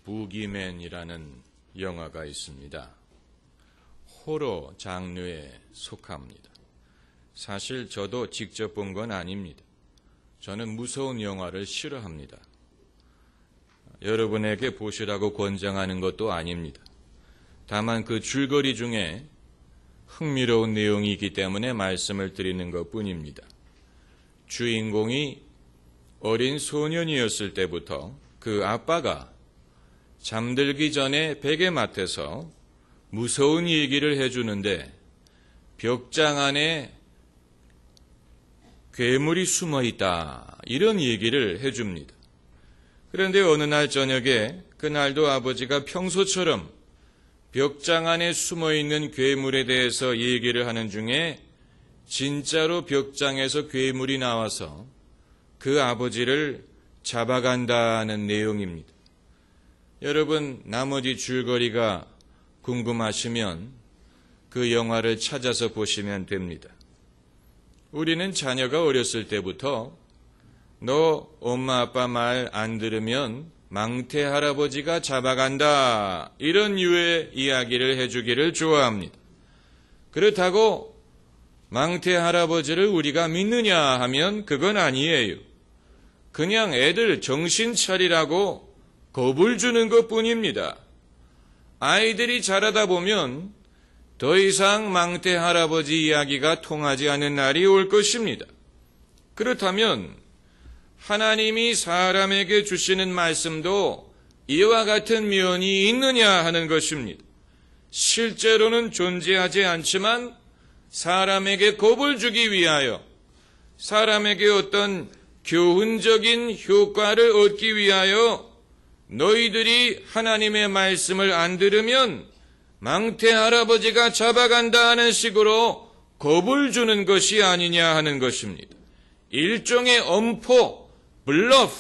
부기맨이라는 영화가 있습니다. 호러 장르에 속합니다. 사실 저도 직접 본 건 아닙니다. 저는 무서운 영화를 싫어합니다. 여러분에게 보시라고 권장하는 것도 아닙니다. 다만 그 줄거리 중에 흥미로운 내용이 있기 때문에 말씀을 드리는 것뿐입니다. 주인공이 어린 소년이었을 때부터 그 아빠가 잠들기 전에 베개맡에서 무서운 얘기를 해주는데 벽장 안에 괴물이 숨어 있다, 이런 얘기를 해줍니다. 그런데 어느 날 저녁에, 그날도 아버지가 평소처럼 벽장 안에 숨어 있는 괴물에 대해서 얘기를 하는 중에 진짜로 벽장에서 괴물이 나와서 그 아버지를 잡아간다는 내용입니다. 여러분, 나머지 줄거리가 궁금하시면 그 영화를 찾아서 보시면 됩니다. 우리는 자녀가 어렸을 때부터 너 엄마 아빠 말 안 들으면 망태 할아버지가 잡아간다, 이런 유의 이야기를 해주기를 좋아합니다. 그렇다고 망태 할아버지를 우리가 믿느냐 하면 그건 아니에요. 그냥 애들 정신 차리라고 겁을 주는 것뿐입니다. 아이들이 자라다 보면 더 이상 망태 할아버지 이야기가 통하지 않는 날이 올 것입니다. 그렇다면 하나님이 사람에게 주시는 말씀도 이와 같은 면이 있느냐 하는 것입니다. 실제로는 존재하지 않지만 사람에게 겁을 주기 위하여, 사람에게 어떤 교훈적인 효과를 얻기 위하여 너희들이 하나님의 말씀을 안 들으면 망태 할아버지가 잡아간다 하는 식으로 겁을 주는 것이 아니냐 하는 것입니다. 일종의 엄포, 블러프,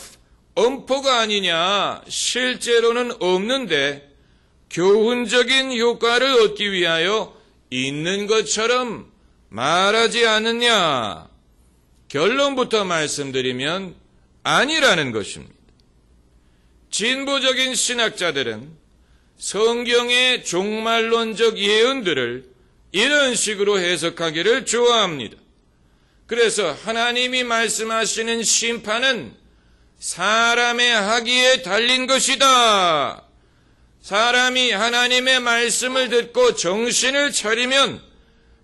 엄포가 아니냐, 실제로는 없는데 교훈적인 효과를 얻기 위하여 있는 것처럼 말하지 않느냐. 결론부터 말씀드리면 아니라는 것입니다. 진보적인 신학자들은 성경의 종말론적 예언들을 이런 식으로 해석하기를 좋아합니다. 그래서 하나님이 말씀하시는 심판은 사람의 하기에 달린 것이다. 사람이 하나님의 말씀을 듣고 정신을 차리면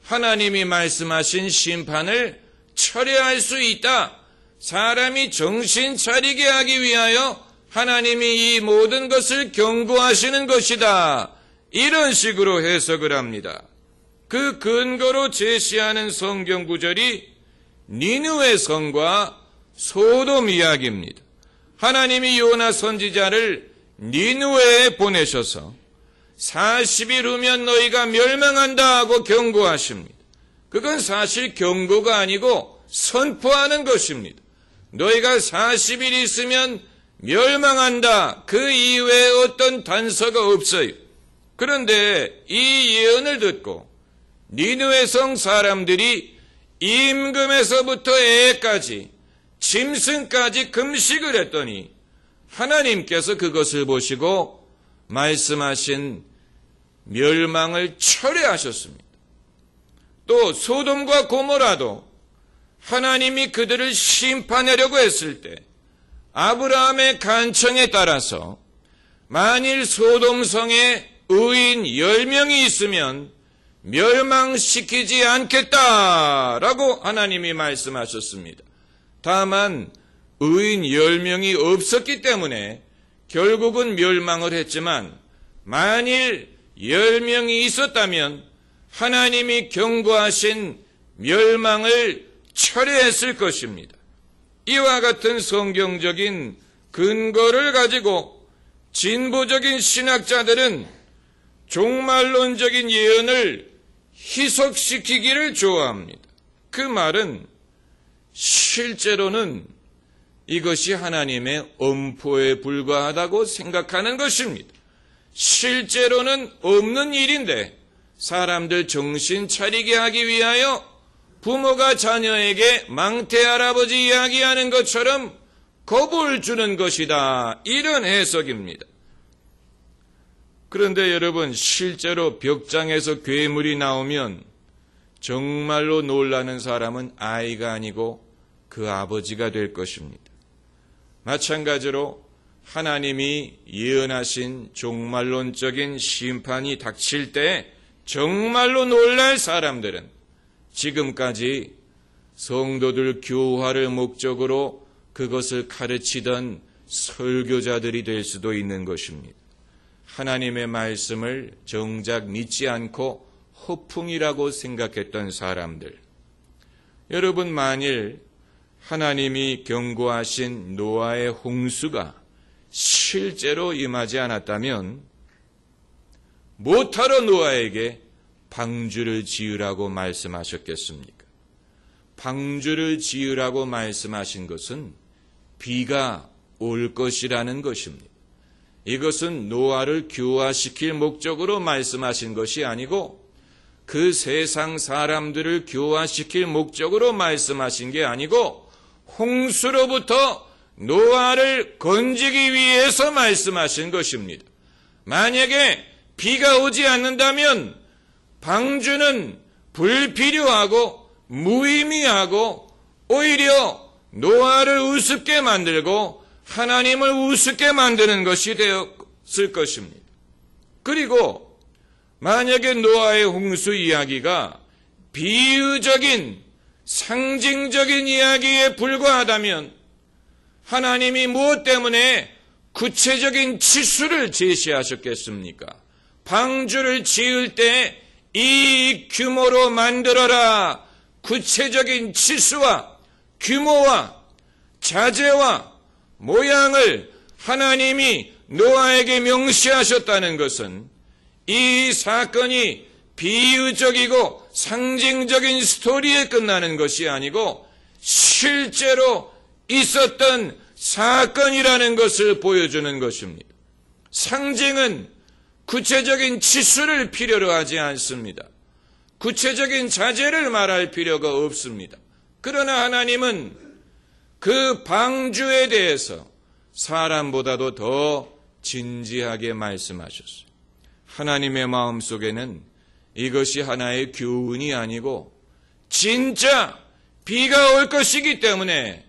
하나님이 말씀하신 심판을 철회할 수 있다. 사람이 정신 차리게 하기 위하여 하나님이 이 모든 것을 경고하시는 것이다. 이런 식으로 해석을 합니다. 그 근거로 제시하는 성경 구절이 니느웨 성과 소돔 이야기입니다. 하나님이 요나 선지자를 니느웨에 보내셔서 40일 후면 너희가 멸망한다 하고 경고하십니다. 그건 사실 경고가 아니고 선포하는 것입니다. 너희가 40일 있으면 멸망한다. 그 이외에 어떤 단서가 없어요. 그런데 이 예언을 듣고 니느웨 성 사람들이 임금에서부터 애까지 짐승까지 금식을 했더니 하나님께서 그것을 보시고 말씀하신 멸망을 철회하셨습니다. 또 소돔과 고모라도 하나님이 그들을 심판하려고 했을 때 아브라함의 간청에 따라서 만일 소돔성에 의인 10명이 있으면 멸망시키지 않겠다라고 하나님이 말씀하셨습니다. 다만 의인 10명이 없었기 때문에 결국은 멸망을 했지만 만일 10명이 있었다면 하나님이 경고하신 멸망을 철회했을 것입니다. 이와 같은 성경적인 근거를 가지고 진보적인 신학자들은 종말론적인 예언을 희석시키기를 좋아합니다. 그 말은 실제로는 이것이 하나님의 엄포에 불과하다고 생각하는 것입니다. 실제로는 없는 일인데 사람들 정신 차리게 하기 위하여 부모가 자녀에게 망태 할아버지 이야기하는 것처럼 겁을 주는 것이다. 이런 해석입니다. 그런데 여러분, 실제로 벽장에서 괴물이 나오면 정말로 놀라는 사람은 아이가 아니고 그 아버지가 될 것입니다. 마찬가지로 하나님이 예언하신 종말론적인 심판이 닥칠 때 정말로 놀랄 사람들은 지금까지 성도들 교화를 목적으로 그것을 가르치던 설교자들이 될 수도 있는 것입니다. 하나님의 말씀을 정작 믿지 않고 허풍이라고 생각했던 사람들. 여러분, 만일 하나님이 경고하신 노아의 홍수가 실제로 임하지 않았다면 뭐하러 노아에게 방주를 지으라고 말씀하셨겠습니까? 방주를 지으라고 말씀하신 것은 비가 올 것이라는 것입니다. 이것은 노아를 교화시킬 목적으로 말씀하신 것이 아니고 그 세상 사람들을 교화시킬 목적으로 말씀하신 게 아니고 홍수로부터 노아를 건지기 위해서 말씀하신 것입니다. 만약에 비가 오지 않는다면 방주는 불필요하고 무의미하고 오히려 노아를 우습게 만들고 하나님을 우습게 만드는 것이 되었을 것입니다. 그리고 만약에 노아의 홍수 이야기가 비유적인 상징적인 이야기에 불과하다면 하나님이 무엇 때문에 구체적인 치수를 제시하셨겠습니까? 방주를 지을 때 이 규모로 만들어라. 구체적인 치수와 규모와 자재와 모양을 하나님이 노아에게 명시하셨다는 것은 이 사건이 비유적이고 상징적인 스토리에 끝나는 것이 아니고 실제로 있었던 사건이라는 것을 보여주는 것입니다. 상징은 구체적인 치수를 필요로 하지 않습니다. 구체적인 자재를 말할 필요가 없습니다. 그러나 하나님은 그 방주에 대해서 사람보다도 더 진지하게 말씀하셨어요. 하나님의 마음속에는 이것이 하나의 교훈이 아니고 진짜 비가 올 것이기 때문에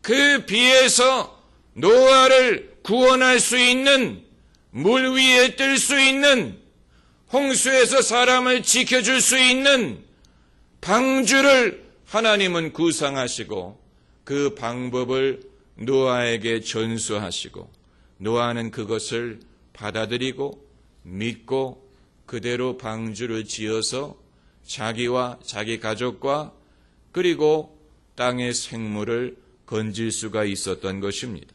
그 비에서 노아를 구원할 수 있는, 물 위에 뜰 수 있는, 홍수에서 사람을 지켜줄 수 있는 방주를 하나님은 구상하시고 그 방법을 노아에게 전수하시고 노아는 그것을 받아들이고 믿고 그대로 방주를 지어서 자기와 자기 가족과 그리고 땅의 생물을 건질 수가 있었던 것입니다.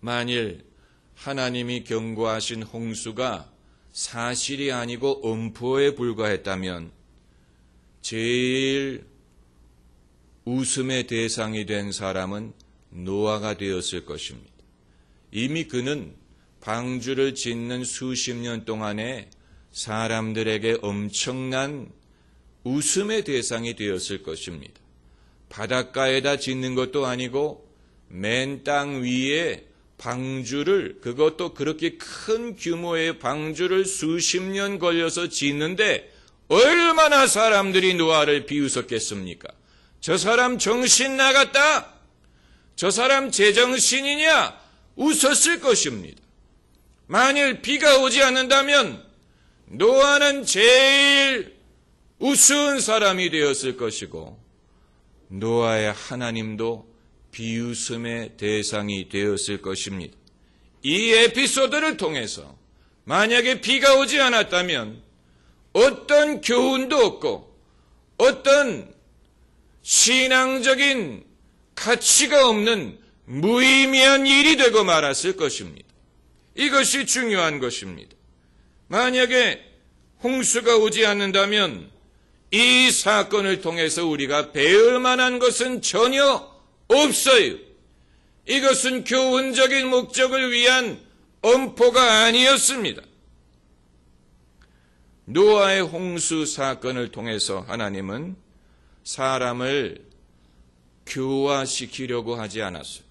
만일 하나님이 경고하신 홍수가 사실이 아니고 엄포에 불과했다면 제일 웃음의 대상이 된 사람은 노아가 되었을 것입니다. 이미 그는 방주를 짓는 수십 년 동안에 사람들에게 엄청난 웃음의 대상이 되었을 것입니다. 바닷가에다 짓는 것도 아니고 맨 땅 위에 방주를, 그것도 그렇게 큰 규모의 방주를 수십 년 걸려서 짓는데 얼마나 사람들이 노아를 비웃었겠습니까? 저 사람 정신 나갔다? 저 사람 제정신이냐? 웃었을 것입니다. 만일 비가 오지 않는다면 노아는 제일 우스운 사람이 되었을 것이고 노아의 하나님도 비웃음의 대상이 되었을 것입니다. 이 에피소드를 통해서 만약에 비가 오지 않았다면 어떤 교훈도 없고 어떤 신앙적인 가치가 없는 무의미한 일이 되고 말았을 것입니다. 이것이 중요한 것입니다. 만약에 홍수가 오지 않는다면 이 사건을 통해서 우리가 배울 만한 것은 전혀 없어요. 이것은 교훈적인 목적을 위한 엄포가 아니었습니다. 노아의 홍수 사건을 통해서 하나님은 사람을 교화시키려고 하지 않았어요.